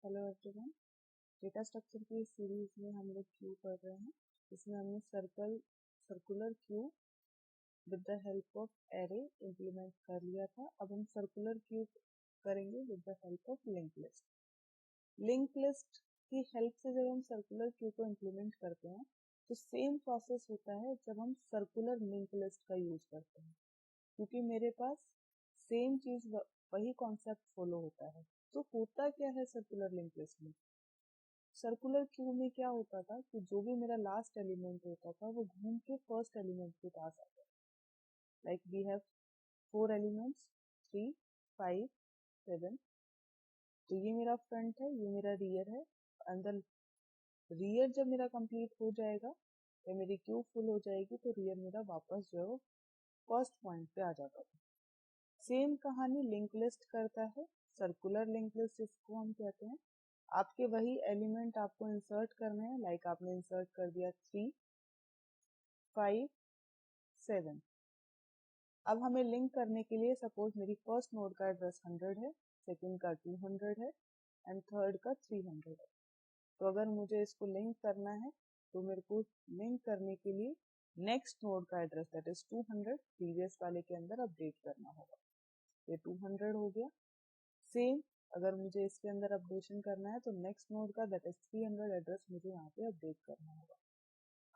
Hello everyone. Data structure की इस series में हम लोग क्यू पढ़ रहे हैं। इसमें हमने circular queue with the help of array implement कर लिया था। अब हम सर्कुलर क्यू करेंगे with the help of link list. Link list की हेल्प से जब हम सर्कुलर क्यू को इम्प्लीमेंट करते हैं तो सेम प्रोसेस होता है जब हम सर्कुलर लिंक लिस्ट का यूज करते हैं, क्योंकि मेरे पास सेम चीज वही कॉन्सेप्ट फॉलो होता है। तो होता क्या है सर्कुलर लिंक लिस्ट में? सर्कुलर क्यू में क्या होता था कि जो भी मेरा लास्ट एलिमेंट होता था वो घूम के फर्स्ट एलिमेंट के पास आता था। Like we have 4 elements, 3, 5, 7। तो ये मेरा फ्रंट है, ये मेरा रियर है। अंदर रियर जब मेरा कंप्लीट हो जाएगा या मेरी क्यू फुल हो जाएगी तो रियर मेरा वापस जो है वो फर्स्ट पॉइंट पे आ जाता था। सेम कहानी लिंक लिस्ट करता है। सर्कुलर लिंक लिस्ट जिसको हम कहते हैं, आपके वही एलिमेंट आपको इंसर्ट करने हैं। लाइक आपने इंसर्ट कर दिया 3, 5, 7। अब हमें लिंक करने के लिए सपोज मेरी फर्स्ट नोड का एड्रेस 100 है, सेकंड का 200 है एंड थर्ड का 300 है। तो अगर मुझे इसको लिंक करना है तो मेरे को लिंक करने के लिए नेक्स्ट नोड का एड्रेस दैट इज 200 प्रीवियस वाले के अंदर अपडेट करना होगा। ये 200 हो गया। सेम अगर मुझे इसके अंदर अपडेशन करना है तो नेक्स्ट नोड का दैट इज 300 एड्रेस मुझे यहाँ पे अपडेट करना होगा।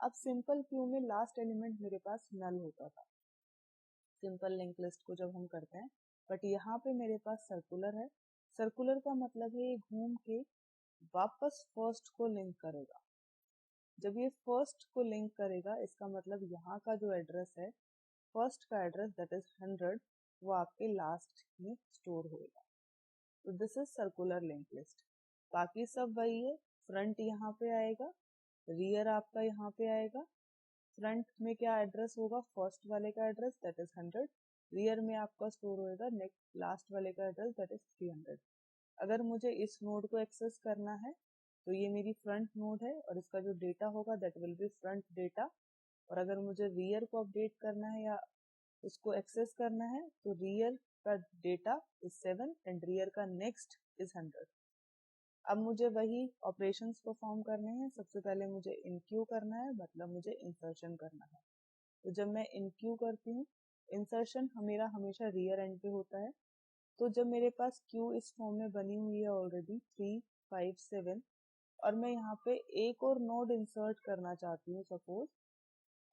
अब सिंपल क्यू में लास्ट एलिमेंट मेरे पास नल होता था सिंपल लिंक लिस्ट को जब हम करते हैं, बट यहाँ पे मेरे पास सर्कुलर है। सर्कुलर का मतलब है ये घूम के वापस फर्स्ट को लिंक करेगा। जब ये फर्स्ट को लिंक करेगा इसका मतलब यहाँ का जो एड्रेस है, फर्स्ट का एड्रेस दैट इज 100, वो आपके लास्ट में स्टोर होगा। तो this is circular link list. बाकी सब वही है। फ्रंट यहाँ पे आएगा, रियर आपका यहाँ पे आएगा। फ्रंट में क्या एड्रेस होगा? फर्स्ट वाले का एड्रेस दैट इज 100। रियर में आपका स्टोर होएगा नेक्स्ट लास्ट वाले का एड्रेस दैट इज 300। अगर मुझे इस नोड को एक्सेस करना है तो ये मेरी फ्रंट नोड है और इसका जो डेटा होगा that will be front data. और अगर मुझे रियर को अपडेट करना है या उसको एक्सेस करना है तो रियर का डेटा इज 7 एंड रियर का नेक्स्ट इज 100। अब मुझे वही ऑपरेशंस परफॉर्म करने हैं। सबसे पहले मुझे इनक्यू करना है, मतलब मुझे इंसर्शन करना है। तो जब मैं इनक्यू करती हूँ, इंसर्शन मेरा हमेशा रियर एंड पे होता है। तो जब मेरे पास क्यू इस फॉर्म में बनी हुई है ऑलरेडी 3, 5, 7 और मैं यहाँ पे एक और नोड इंसर्ट करना चाहती हूँ suppose,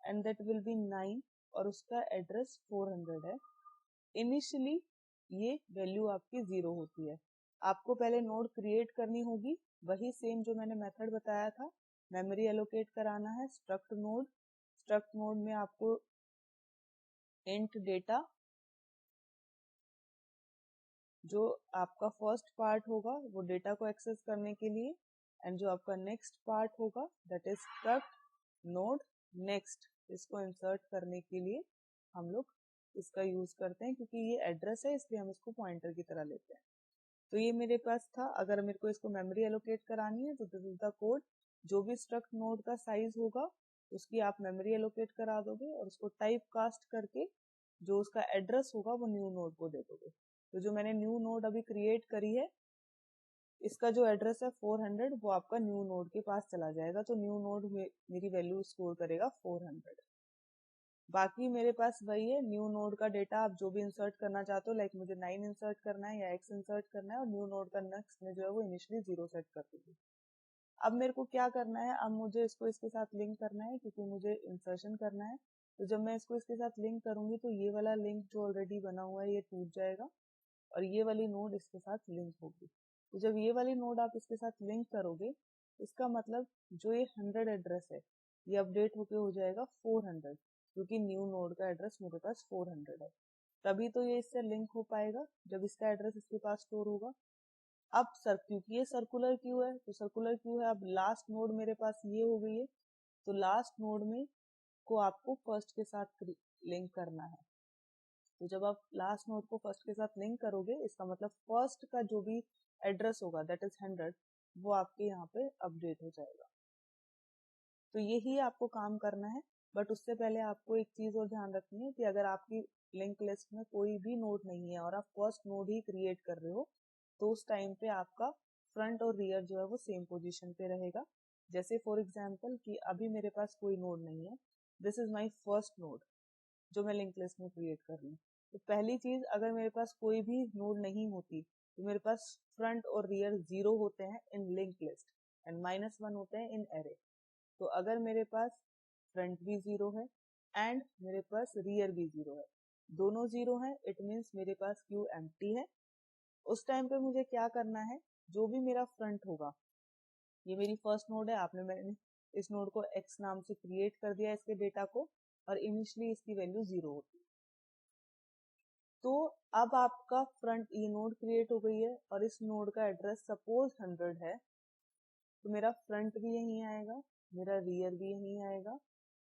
and that will be 9 और उसका एड्रेस 400 है। इनिशियली ये वैल्यू आपकी 0 होती है। आपको पहले नोड क्रिएट करनी होगी, वही सेम जो मैंने मेथड बताया था। मेमोरी एलोकेट कराना है स्ट्रक्ट नोड में आपको इंट डेटा, जो आपका फर्स्ट पार्ट होगा वो डेटा को एक्सेस करने के लिए, एंड जो आपका नेक्स्ट पार्ट होगा that is struct node next, इसको इंसर्ट करने के लिए हम लोग इसका यूज करते हैं। क्योंकि ये एड्रेस है इसलिए हम इसको पॉइंटर की तरह लेते हैं। तो ये मेरे पास था। अगर मेरे को इसको मेमोरी एलोकेट करानी है तो दिस इज द कोड। जो भी स्ट्रक्ट नोड का साइज होगा उसकी आप मेमोरी एलोकेट करा दोगे और उसको टाइप कास्ट करके जो उसका एड्रेस होगा वो न्यू नोड को दे दोगे। तो जो मैंने न्यू नोड अभी क्रिएट करी है इसका जो एड्रेस है 400, वो आपका न्यू नोड के पास चला जाएगा। तो न्यू नोड मेरी वैल्यू स्टोर करेगा 400। बाकी मेरे पास वही है, न्यू नोड का डेटा आप जो भी इंसर्ट करना चाहते हो, लाइक मुझे 9 इंसर्ट करना है या x इंसर्ट करना है और न्यू नोड का नेक्स्ट में जो है वो इनिशियली 0 सेट कर दूंगी। अब मेरे को क्या करना है, अब मुझे इसको इसके साथ लिंक करना है क्योंकि मुझे इंसर्शन करना है। तो जब मैं इसको इसके साथ लिंक करूंगी तो ये वाला लिंक जो ऑलरेडी बना हुआ है ये टूट जाएगा और ये वाली नोड इसके साथ लिंक होगी। तो जब ये वाली नोड आप इसके साथ लिंक करोगे इसका मतलब जो ये 100 एड्रेस है ये अपडेट होके हो जाएगा 400, क्योंकि न्यू नोड का एड्रेस मेरे पास 400 है। तभी तो ये इससे लिंक हो पाएगा जब इसका एड्रेस इसके पास स्टोर होगा। अब क्योंकि ये सर्कुलर क्यू है तो सर्कुलर क्यू है, अब लास्ट नोड मेरे पास ये हो गई है तो लास्ट नोड में को आपको फर्स्ट के साथ लिंक करना है। तो जब आप लास्ट नोड को फर्स्ट के साथ लिंक करोगे इसका मतलब फर्स्ट का जो भी एड्रेस होगा दैट इज 100 वो आपके यहाँ पे अपडेट हो जाएगा। तो यही आपको काम करना है। बट उससे पहले आपको एक चीज और ध्यान रखनी है कि अगर आपकी लिंक लिस्ट में कोई भी नोड नहीं है और आप फर्स्ट नोड ही क्रिएट कर रहे हो तो उस टाइम पे आपका फ्रंट और रियर जो है वो सेम पोजीशन पे रहेगा। जैसे फॉर एग्जांपल कि अभी मेरे पास कोई नोड नहीं है, this is my first node जो मैं लिंक लिस्ट में क्रिएट कर रही हूँ। तो पहली चीज, अगर मेरे पास कोई भी नोड नहीं होती तो मेरे पास फ्रंट और रियर 0 होते हैं इन लिंक लिस्ट एंड -1 होते हैं इन एरे। तो अगर मेरे पास फ्रंट भी 0 है एंड मेरे पास रियर भी 0 है, दोनों 0 है, इट मीन्स मेरे पास क्यू एम्प्टी है। उस टाइम पे मुझे क्या करना है, जो भी मेरा फ्रंट होगा, ये मेरी फर्स्ट नोड है, मैंने इस नोड को x नाम से क्रिएट कर दिया इसके डेटा को, और इनिशियली इसकी वैल्यू 0 होती है। तो अब आपका फ्रंट, ये नोड क्रिएट हो गई है और इस नोड का एड्रेस सपोज 100 है, तो मेरा फ्रंट भी यहीं आएगा, मेरा रियर भी यहीं आएगा।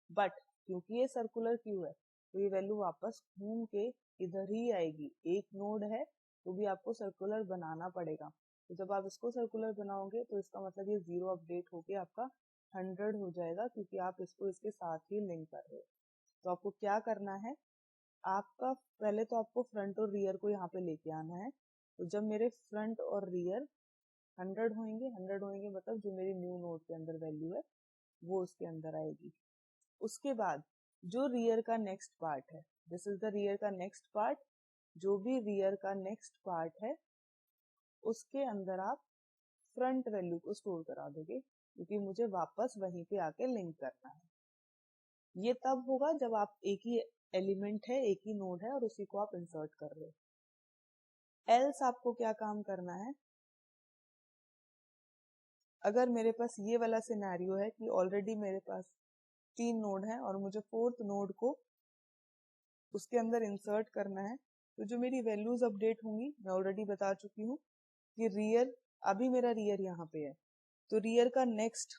बट क्योंकि ये सर्कुलर क्यू है तो ये वैल्यू वापस घूम के इधर ही आएगी। एक नोड है तो भी आपको सर्कुलर बनाना पड़ेगा। तो जब आप इसको सर्कुलर बनाओगे तो इसका मतलब ये 0 अपडेट होके आपका 100 हो जाएगा, क्योंकि आप इसको इसके साथ ही लिंक कर रहे हो। तो आपको क्या करना है, आपका पहले तो आपको फ्रंट और रियर को यहाँ पे लेके आना है। तो जब मेरे फ्रंट और रियर 100 होंगे मतलब जो मेरी न्यू नोड के अंदर वैल्यू है वो उसके अंदर आएगी। उसके बाद जो रियर का नेक्स्ट पार्ट है, दिस इज द रियर का नेक्स्ट पार्ट, जो भी रियर का नेक्स्ट पार्ट है उसके अंदर आप फ्रंट वैल्यू को स्टोर करा दोगे, क्योंकि मुझे वापस वहीं पे आके लिंक करना है। ये तब होगा जब आप एक ही एलिमेंट है, एक ही नोड है और उसी को आप इंसर्ट कर रहे हो। एल्स आपको क्या काम करना है, अगर मेरे पास ये वाला सिनेरियो है कि ऑलरेडी मेरे पास 3 नोड है और मुझे 4th नोड को उसके अंदर इंसर्ट करना है, तो जो मेरी वैल्यूज अपडेट होंगी, मैं ऑलरेडी बता चुकी हूँ कि रियर, अभी मेरा रियर यहाँ पे है, तो रियर का next,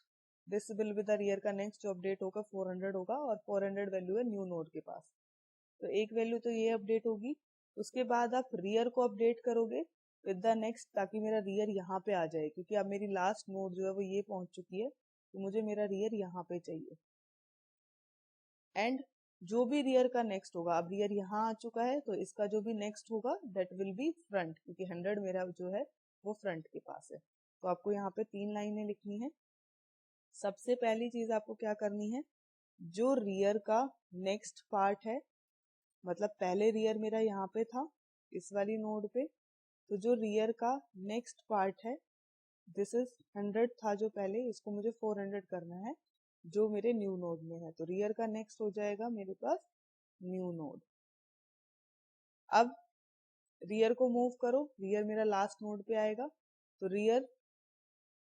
this will be the rear का नेक्स्ट जो अपडेट होगा 400 होगा, और 400 वैल्यू है न्यू नोड के पास। तो एक वैल्यू तो ये अपडेट होगी। उसके बाद आप रियर को अपडेट करोगे विद द नेक्स्ट, ताकि मेरा रियर यहाँ पे आ जाए, क्योंकि अब मेरी लास्ट नोड जो है वो ये पहुंच चुकी है, तो मुझे मेरा रियर यहाँ पे चाहिए। एंड जो भी रियर का नेक्स्ट होगा, अब रियर यहाँ आ चुका है तो इसका जो भी नेक्स्ट होगा दैट विल बी फ्रंट, क्योंकि 100 मेरा जो है वो फ्रंट के पास है। तो आपको यहाँ पे 3 लाइनें लिखनी है। सबसे पहली चीज आपको क्या करनी है, जो रियर का नेक्स्ट पार्ट है, मतलब पहले रियर मेरा यहाँ पे था इस वाली नोड पे, तो जो रियर का नेक्स्ट पार्ट है, दिस इज 100 था जो पहले, इसको मुझे 400 करना है जो मेरे न्यू नोड में है। तो रियर का नेक्स्ट हो जाएगा मेरे पास न्यू नोड। अब रियर को मूव करो, रियर मेरा लास्ट नोड पे आएगा, तो rear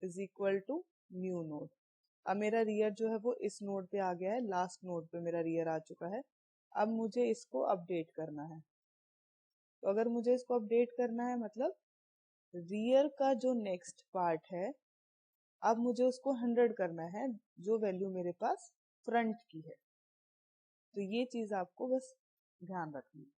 is equal to new node. अब मेरा रियर जो है वो इस नोड पे आ गया है, लास्ट नोड पे मेरा रियर आ चुका है। अब मुझे इसको अपडेट करना है। तो अगर मुझे इसको अपडेट करना है मतलब रियर का जो नेक्स्ट पार्ट है, अब मुझे उसको 100 करना है जो वैल्यू मेरे पास फ्रंट की है। तो ये चीज आपको बस ध्यान रखनी है।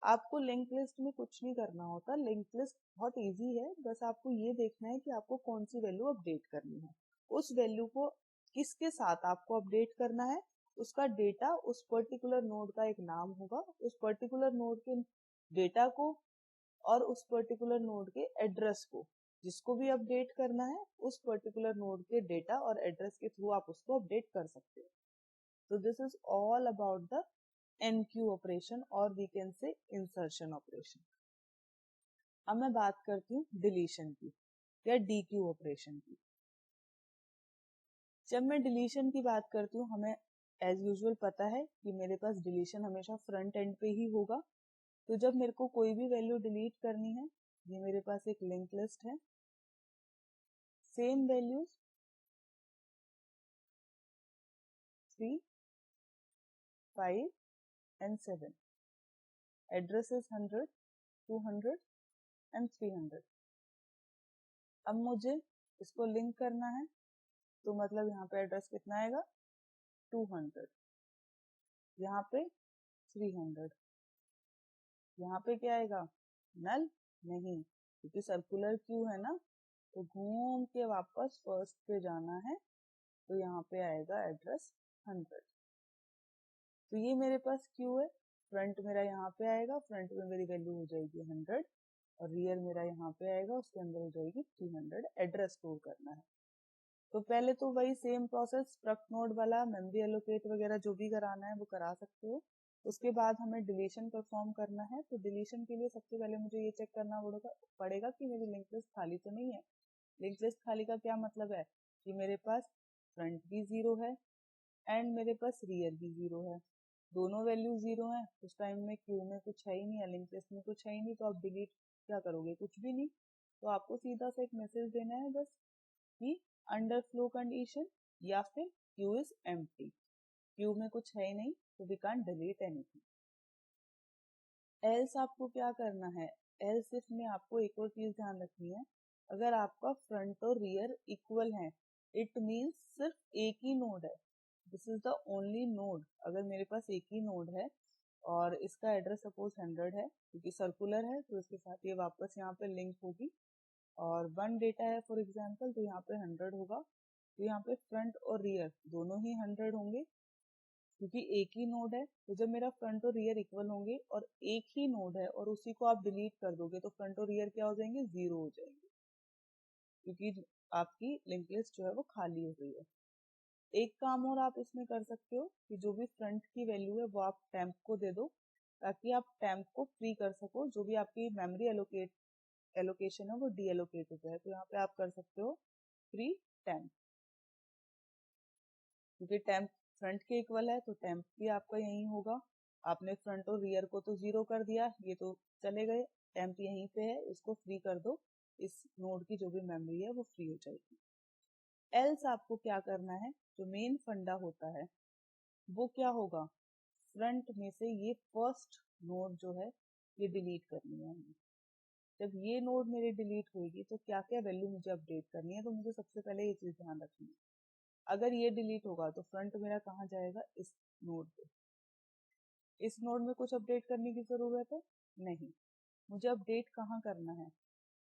आपको लिंक लिस्ट में कुछ नहीं करना होता, लिंक लिस्ट बहुत इजी है, बस आपको ये देखना है कि आपको कौन सी वैल्यू अपडेट करनी है, उस वैल्यू को किसके साथ आपको अपडेट करना है, उसका डेटा उस पर्टिकुलर नोड का एक नाम होगा, उस पर्टिकुलर नोड के डेटा को और उस पर्टिकुलर नोड के एड्रेस को, जिसको भी अपडेट करना है उस पर्टिकुलर नोड के डेटा और एड्रेस के थ्रू आप उसको अपडेट कर सकते हो। तो this is all about the NQ operation, और we can say insertion operation. अब मैं बात करती हूँ डिलीशन की या DQ ऑपरेशन की। जब मैं डिलीशन की बात करती हूँ, हमें एज यूजुअल पता है कि मेरे पास डिलीशन हमेशा फ्रंट एंड पे ही होगा। तो जब मेरे को कोई भी वैल्यू डिलीट करनी है, ये मेरे पास एक लिंक लिस्ट है, same values 3, 5 and 7, address is 100, 200 and 300। अब मुझे इसको लिंक करना है, तो मतलब यहाँ पे एड्रेस कितना आएगा 200, यहाँ पे 300, यहाँ पे क्या आएगा नल नहीं, क्योंकि सर्कुलर क्यू है ना, तो घूम के वापस फर्स्ट पे जाना है, तो यहाँ पे आएगा एड्रेस 100। तो ये मेरे पास क्यू है, फ्रंट मेरा यहाँ पे आएगा, फ्रंट में मेरी वैल्यू हो जाएगी 100, और रियर मेरा यहाँ पे आएगा, उसके अंदर हो जाएगी 300। एड्रेस स्टोर करना है तो पहले तो वही सेम प्रोसेस स्ट्रक्ट नोड वाला मेमोरी एलोकेट वगैरह जो भी कराना है वो करा सकते हो। उसके बाद हमें डिलीशन परफॉर्म करना है। तो डिलीशन के लिए सबसे पहले मुझे ये चेक करना पड़ेगा कि मेरी लिंक लिस्ट खाली तो नहीं है। लिंक लिस्ट खाली का क्या मतलब है कि मेरे पास फ्रंट भी 0 है एंड मेरे पास रियर भी 0 है, दोनों वैल्यू 0 है। उस टाइम में क्यू में कुछ है ही नहीं, लिंक लिस्ट में कुछ है ही नहीं, तो आप डिलीट क्या करोगे, कुछ भी नहीं। तो आपको सीधा सा एक मैसेज देना है बस कि अंडर फ्लो कंडीशन या फिर क्यू इज एम्प्टी, क्यू में कुछ है ही नहीं तो we can't delete anything. Else आपको क्या करना है, एल्स इफ में आपको एक और चीज ध्यान रखनी है, अगर आपका फ्रंट और रियर इक्वल है इट मीन्स सिर्फ एक ही नोड है, this is the only node. अगर मेरे पास एक ही नोड है और इसका एड्रेस सपोज 100 है क्योंकि सर्कुलर है तो इसके साथ ये वापस यहाँ पे लिंक होगी, और 1 डेटा है फॉर एग्जांपल तो यहाँ पे 100 होगा, तो यहाँ पे फ्रंट और रियर दोनों ही 100 होंगे क्योंकि एक ही नोड है। तो जब मेरा फ्रंट और रियर इक्वल होंगे और एक ही नोड है और उसी को आप डिलीट कर दोगे तो फ्रंट और रियर क्या हो जाएंगे, 0 हो जाएंगे क्योंकि आपकी लिंक लिस्ट जो है वो खाली हो गई है। एक काम और आप इसमें कर सकते हो कि जो भी फ्रंट की वैल्यू है वो आप टेम्प को दे दो ताकि आप टेम्प को फ्री कर सको, जो भी आपकी मेमोरी एलोकेशन है वो डी एलोकेट हो जाए। तो यहाँ पे आप कर सकते हो फ्री टेम्प, क्योंकि टेम्प फ्रंट के इक्वल है तो टेम्प भी आपका यही होगा। आपने फ्रंट और रियर को तो 0 कर दिया, ये तो चले गए, टेम्प यहीं पे है, इसको फ्री कर दो, इस नोड की जो भी मेमोरी है वो फ्री हो जाएगी। एल्स आपको क्या करना है, जो मेन फंडा होता है वो क्या होगा, फ्रंट में से ये फर्स्ट नोड जो है ये डिलीट करनी है हमें। जब ये नोड मेरी डिलीट होगी तो क्या क्या वैल्यू मुझे अपडेट करनी है, तो मुझे सबसे पहले ये चीज ध्यान रखनी है। अगर ये डिलीट होगा तो फ्रंट मेरा कहाँ जाएगा, इस नोड पे। इस नोड में कुछ अपडेट करने की जरूरत है नहीं, मुझे अपडेट कहाँ करना है,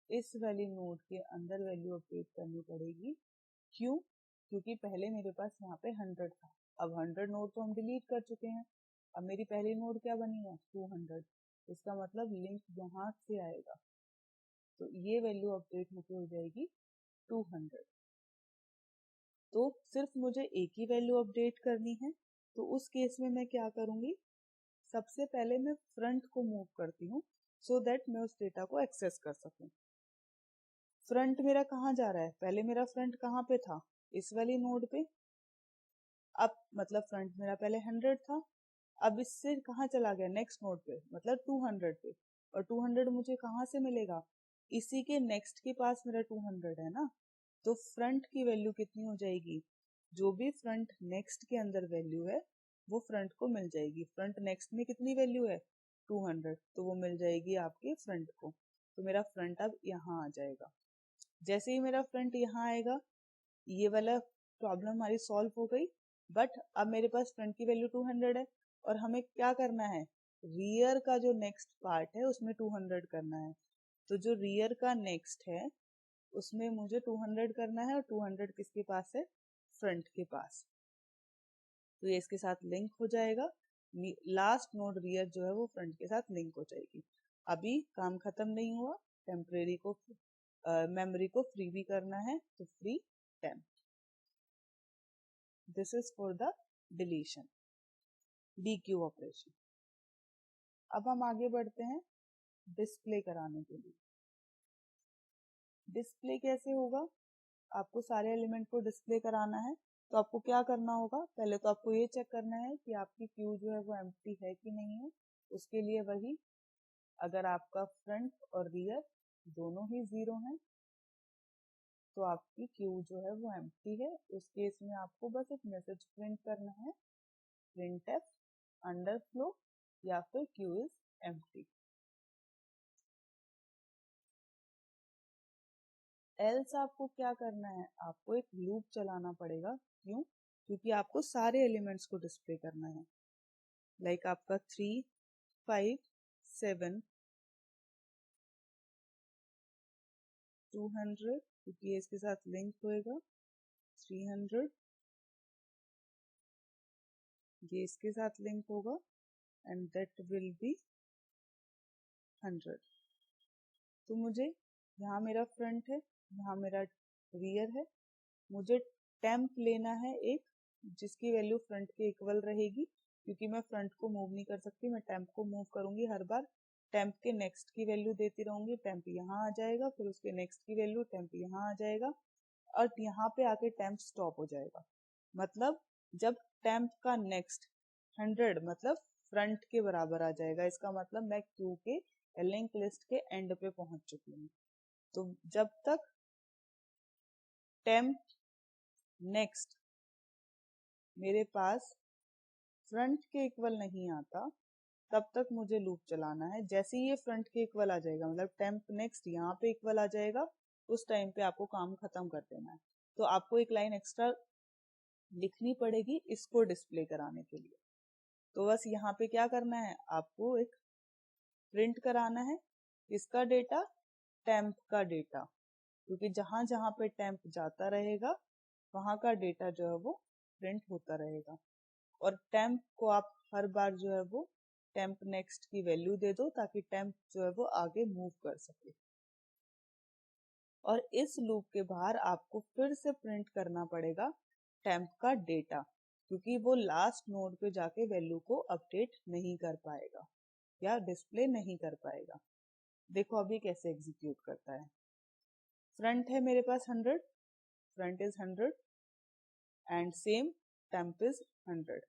इस वाली नोड के अंदर वैल्यू अपडेट करनी पड़ेगी। क्यों, क्योंकि पहले मेरे पास यहाँ पे 100 था, अब 100 नोड तो हम डिलीट कर चुके हैं, अब मेरी पहली नोड क्या बनी है 200, इसका मतलब लिंक यहाँ से आएगा तो ये वैल्यू अपडेट होकर हो जाएगी 200। तो सिर्फ मुझे एक ही वैल्यू अपडेट करनी है, तो उस केस में मैं क्या करूंगी, सबसे पहले मैं फ्रंट को मूव करती हूँ सो दैट मैं उस डेटा को एक्सेस कर सकूं। फ्रंट मेरा कहाँ जा रहा है, पहले मेरा फ्रंट कहाँ पे था, इस वाली नोड पे। अब मतलब फ्रंट मेरा पहले 100 था, अब इससे कहाँ चला गया, नेक्स्ट नोड पे, मतलब 200 पे। और 200 मुझे कहाँ से मिलेगा, इसी के नेक्स्ट के पास मेरा 200 है ना। तो फ्रंट की वैल्यू कितनी हो जाएगी, जो भी फ्रंट नेक्स्ट के अंदर वैल्यू है वो फ्रंट को मिल जाएगी। फ्रंट नेक्स्ट में कितनी वैल्यू है 200, तो वो मिल जाएगी आपके फ्रंट को। तो मेरा फ्रंट अब यहाँ आ जाएगा। जैसे ही मेरा फ्रंट यहाँ आएगा ये वाला प्रॉब्लम हमारी सॉल्व हो गई, बट अब मेरे पास फ्रंट की वैल्यू 200 है और हमें क्या करना है, रियर का जो नेक्स्ट पार्ट है उसमें 200 करना है। तो जो रियर का नेक्स्ट है उसमें मुझे 200 करना है और 200 किसके पास है, फ्रंट के पास। तो ये इसके साथ लिंक हो जाएगा, लास्ट नोड रियर जो है वो फ्रंट के साथ लिंक हो जाएगी। अभी काम खत्म नहीं हुआ, टेम्परेरी को मेमोरी को फ्री भी करना है, तो free temp. This is for the deletion, dequeue operation. अब हम आगे बढ़ते हैं डिस्प्ले कराने के लिए। डिस्प्ले कैसे होगा, आपको सारे एलिमेंट को डिस्प्ले कराना है तो आपको क्या करना होगा, पहले तो आपको ये चेक करना है कि आपकी क्यू जो है वो एम्प्टी है कि नहीं है। उसके लिए वही, अगर आपका फ्रंट और रियर दोनों ही 0 हैं तो आपकी क्यू जो है वो एम्प्टी है। उस केस में आपको बस एक मैसेज प्रिंट करना है, printf अंडरफ्लो या फिर क्यू इज एम्प्टी। एल्स आपको क्या करना है, आपको एक लूप चलाना पड़ेगा। क्यों, क्योंकि आपको सारे एलिमेंट्स को डिस्प्ले करना है। लाइक आपका 3, 5, 7, 200 क्योंकि ये इसके साथ लिंक होएगा, 300 ये इसके साथ लिंक होगा एंड दैट विल बी 100। तो मुझे यहाँ मेरा फ्रंट है, यहाँ मेरा रियर है, मुझे टेम्प लेना है एक जिसकी वैल्यू फ्रंट के इक्वल रहेगी, क्योंकि मैं फ्रंट को मूव नहीं कर सकती, मैं टेम्प को मूव करूंगी हर बार। टेम्प के नेक्स्ट की वैल्यू देती रहूंगी, टेम्प यहाँ आ जाएगा, फिर उसके नेक्स्ट की वैल्यू टेम्प यहाँ आ जाएगा, और यहाँ पे आके टेम्प स्टॉप हो जाएगा। मतलब जब टेम्प का नेक्स्ट 100 मतलब फ्रंट के बराबर आ जाएगा, इसका मतलब मैं क्यू के लिंक लिस्ट के एंड पे पहुंच चुकी हूँ। तो जब तक टेम्प नेक्स्ट मेरे पास फ्रंट के इक्वल नहीं आता, तब तक मुझे लूप चलाना है। जैसे ही ये फ्रंट के इक्वल आ जाएगा, मतलब टेम्प नेक्स्ट यहाँ पे इक्वल आ जाएगा, उस टाइम पे आपको काम खत्म कर देना है। तो आपको एक लाइन एक्स्ट्रा लिखनी पड़ेगी इसको डिस्प्ले कराने के लिए। तो बस यहाँ पे क्या करना है, आपको एक प्रिंट कराना है इसका डेटा, टेम्प का डेटा, क्योंकि जहां जहां पे टेम्प जाता रहेगा वहां का डेटा जो है वो प्रिंट होता रहेगा। और टेम्प को आप हर बार जो है वो टेम्प नेक्स्ट की वैल्यू दे दो, ताकि टेम्प जो है वो आगे मूव कर सके। और इस लूप के बाहर आपको फिर से प्रिंट करना पड़ेगा टेम्प का डेटा, क्योंकि वो लास्ट नोड पे जाके वैल्यू को अपडेट नहीं कर पाएगा या डिस्प्ले नहीं कर पाएगा। देखो अभी कैसे एग्जीक्यूट करता है। फ्रंट है मेरे पास 100, front is 100 and same temp is 100।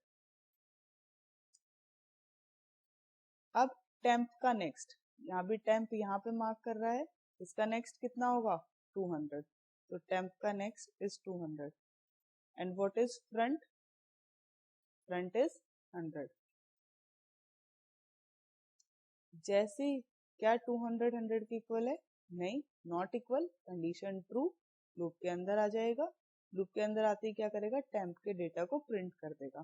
अब टेम्प का नेक्स्ट, यहाँ भी टेम्प यहाँ पे मार्क कर रहा है, इसका नेक्स्ट कितना होगा 200, तो टेम्प का next is 200 and what is front, front is 100। जैसे क्या 200 100 के इक्वल है, नहीं, not equal, condition true, loop के अंदर आ जाएगा। लूप के अंदर आते ही क्या करेगा, टेम्प के डेटा को प्रिंट कर देगा।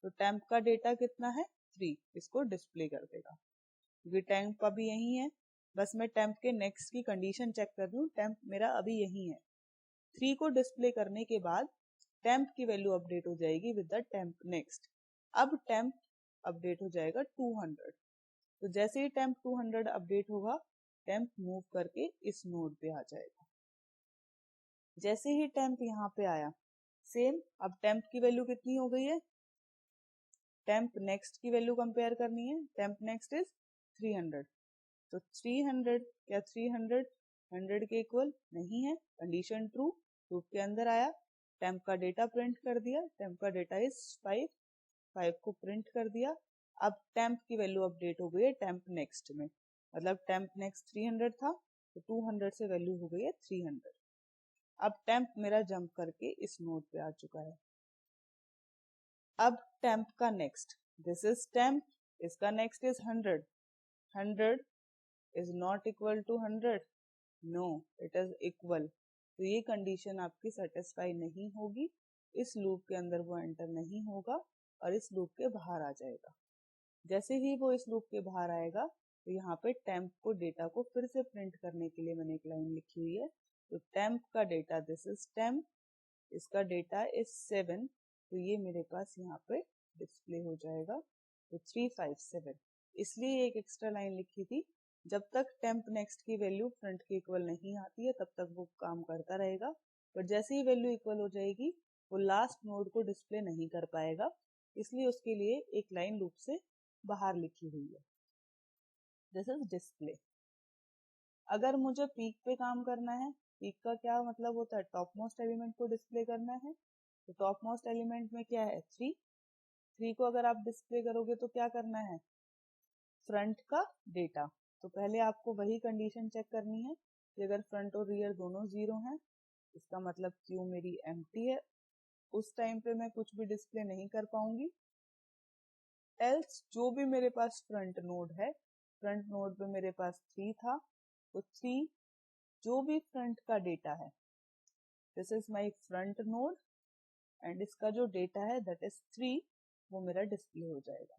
तो टेम्प का डेटा कितना है 3, इसको डिस्प्ले कर देगा, क्योंकि टेम्प अभी यही है। बस मैं टेम्प के नेक्स्ट की कंडीशन चेक कर रही हूँ, टेम्प मेरा अभी यही है। 3 को डिस्प्ले करने के बाद टेम्प की वैल्यू अपडेट हो जाएगी विद द टेम्प नेक्स्ट। अब टेम्प अपडेट हो जाएगा 200। तो जैसे ही टेम्प 200 अपडेट होगा, टेम्प मूव करके इस नोड पे आ जाएगा। जैसे ही टेम्प यहाँ पे आया, सेम, अब टेम्प की वैल्यू कितनी हो गई है, टेम्प नेक्स्ट की वैल्यू कंपेयर करनी है, टेम्प नेक्स्ट इज 300। तो 300 क्या 300 100 के इक्वल नहीं है, कंडीशन ट्रू, लूप के अंदर आया, टेम्प का डेटा प्रिंट कर दिया, टेम्प का डेटा इज 5, 5 को प्रिंट कर दिया। अब टेम्प की वैल्यू अपडेट हो गई है टेम्प नेक्स्ट में, मतलब टेम्प नेक्स्ट 300 था, तो 200 से वैल्यू हो गई है 300। अब टेम्प मेरा जंप करके इस नोड पे आ चुका है। अब टेम्प का नेक्स्ट, दिस इज टेम्प, इसका next is 100, 100 is not equal to 100, no it is equal. तो ये कंडीशन आपकी सेटिस्फाई नहीं होगी, इस लूप के अंदर वो एंटर नहीं होगा और इस लूप के बाहर आ जाएगा। जैसे ही वो इस लूप के बाहर आएगा, तो यहाँ पे टेम्प को डेटा को फिर से प्रिंट करने के लिए मैंने एक लाइन लिखी हुई है। तो टेम्प का डेटा, दिस इज टेम्प, इसका डेटा इज 7, तो ये मेरे पास यहाँ पे डिस्प्ले हो जाएगा, तो 357। इसलिए एक एक्स्ट्रा लाइन लिखी थी, जब तक टेम्प नेक्स्ट की वैल्यू फ्रंट के इक्वल नहीं आती है तब तक वो काम करता रहेगा, पर जैसे ही वैल्यू इक्वल हो जाएगी वो लास्ट नोड को डिस्प्ले नहीं कर पाएगा, इसलिए उसके लिए एक लाइन लूप से बाहर लिखी हुई है, दिस इज डिस्प्ले। अगर मुझे पीक पे काम करना है, पीक का क्या मतलब होता है, टॉप मोस्ट एलिमेंट को डिस्प्ले करना है। तो टॉप मोस्ट एलिमेंट में क्या है 3, 3 को अगर आप डिस्प्ले करोगे तो क्या करना है, फ्रंट का डेटा। तो पहले आपको वही कंडीशन चेक करनी है कि अगर फ्रंट और रियर दोनों 0 हैं, इसका मतलब क्यू मेरी एम्प्टी है, उस टाइम पे मैं कुछ भी डिस्प्ले नहीं कर पाऊंगी। एल्स जो भी मेरे पास फ्रंट नोड है, फ्रंट नोड पे मेरे पास 3 था, तो 3 जो भी फ्रंट का डेटा है, this is my front node and इसका जो डेटा है दैट इज 3, वो मेरा डिस्प्ले हो जाएगा।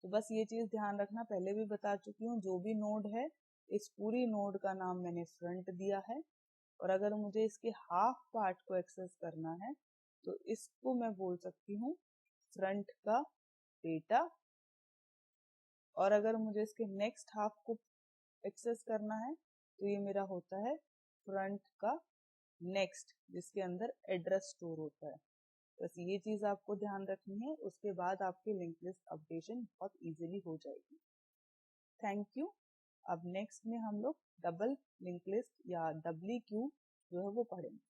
तो बस ये चीज ध्यान रखना, पहले भी बता चुकी हूँ, जो भी नोड है इस पूरी नोड का नाम मैंने फ्रंट दिया है, और अगर मुझे इसके हाफ पार्ट को एक्सेस करना है तो इसको मैं बोल सकती हूँ फ्रंट का डेटा, और अगर मुझे इसके नेक्स्ट हाफ को एक्सेस करना है तो ये मेरा होता है फ्रंट का नेक्स्ट, जिसके अंदर एड्रेस स्टोर होता है। बस ये चीज आपको ध्यान रखनी है, उसके बाद आपकी लिंक लिस्ट अपडेशन बहुत इजीली हो जाएगी। Thank you. अब नेक्स्ट में हम लोग डबल लिंक लिस्ट या डब्ल्यू क्यू जो है वो पढ़ेंगे।